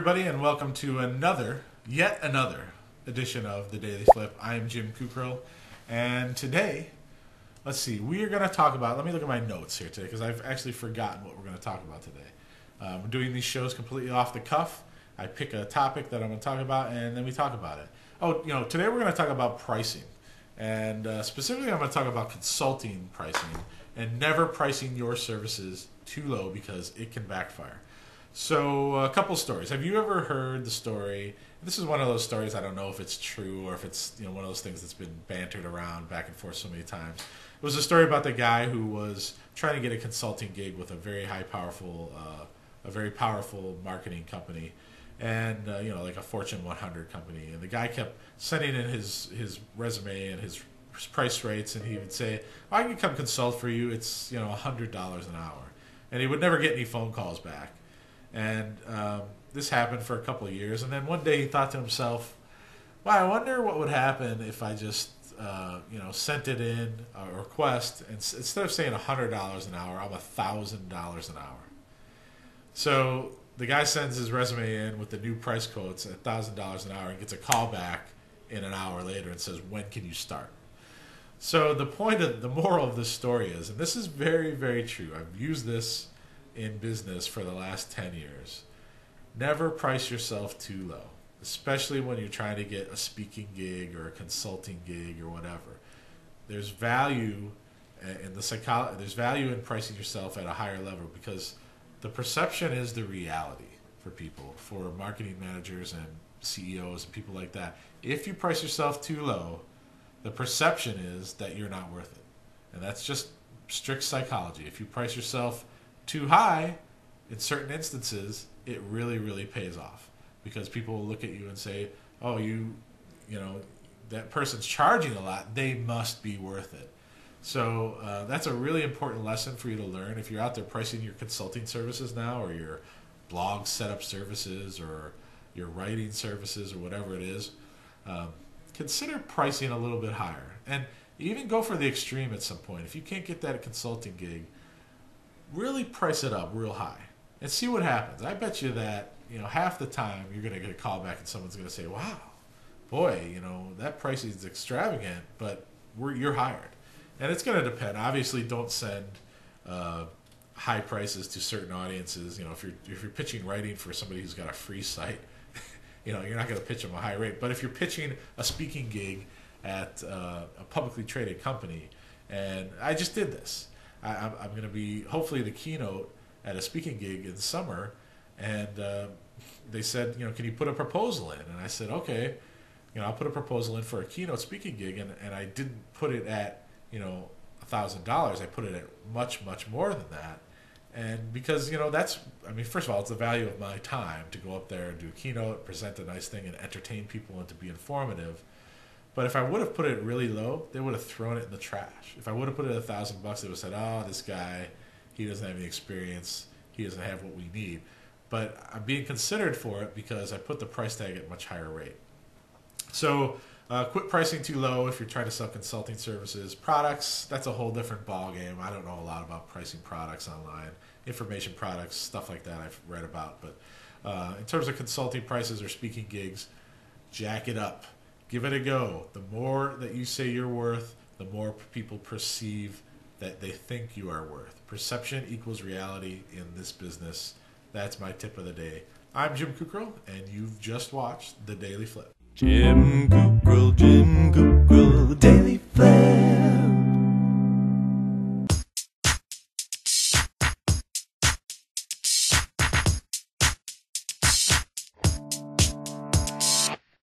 everybody, and welcome to yet another edition of the Daily Flip. I am Jim Kukrow, and today, let's see, we are going to talk about, let me look at my notes here today, because I've actually forgotten what we're going to talk about today. We're doing these shows completely off the cuff. I pick a topic that I'm going to talk about, and then we talk about it. Today we're going to talk about pricing, and specifically I'm going to talk about consulting pricing, and never pricing your services too low because it can backfire. So a couple stories. Have you ever heard the story? This is one of those stories, I don't know if it's true or if it's one of those things that's been bantered around back and forth so many times. It was a story about the guy who was trying to get a consulting gig with a very very powerful marketing company, and like a Fortune 100 company. And the guy kept sending in his resume and his price rates, and he would say, "I can come consult for you. It's $100 an hour," and he would never get any phone calls back. And this happened for a couple of years, and then one day he thought to himself, "Wow, I wonder what would happen if I just sent it in a request, and instead of saying $100 an hour, I'm $1,000 an hour." So the guy sends his resume in with the new price quotes at $1,000 an hour and gets a call back in an hour later and says, "When can you start?" So the moral of this story is, and this is very, very true, I've used this in business for the last 10 years. Never price yourself too low, especially when you're trying to get a speaking gig or a consulting gig or whatever. There's value in there's value in pricing yourself at a higher level, because the perception is the reality for people, for marketing managers and CEOs and people like that. If you price yourself too low, the perception is that you're not worth it. And that's just strict psychology. If you price yourself too high, in certain instances, it really, really pays off, because people will look at you and say, "Oh, that person's charging a lot, they must be worth it." So that's a really important lesson for you to learn if you're out there pricing your consulting services now, or your blog setup services, or your writing services, or whatever it is. Consider pricing a little bit higher, and even go for the extreme at some point. If you can't get that consulting gig, really price it up real high and see what happens. I bet you that half the time you're going to get a call back and someone's going to say, "Wow, boy, that price is extravagant, but you're hired." And it's going to depend. Obviously, don't send high prices to certain audiences. If you're pitching writing for somebody who's got a free site, you're not going to pitch them a high rate. But if you're pitching a speaking gig at a publicly traded company, and I just did this. I'm going to be hopefully the keynote at a speaking gig in the summer, and they said, "Can you put a proposal in?" And I said, "Okay, I'll put a proposal in for a keynote speaking gig," and I didn't put it at $1,000. I put it at much, much more than that. And because first of all, it's the value of my time to go up there and do a keynote, present a nice thing, and entertain people and to be informative. But if I would have put it really low, they would have thrown it in the trash. If I would have put it at $1,000, they would have said, "Oh, this guy, he doesn't have any experience. He doesn't have what we need." But I'm being considered for it because I put the price tag at a much higher rate. So quit pricing too low if you're trying to sell consulting services. Products, that's a whole different ballgame. I don't know a lot about pricing products online. Information products, stuff like that I've read about. But in terms of consulting prices or speaking gigs, jack it up. Give it a go. The more that you say you're worth, the more people perceive that they think you are worth. Perception equals reality in this business. That's my tip of the day. I'm Jim Kukrow, and you've just watched The Daily Flip. Jim Kukrow.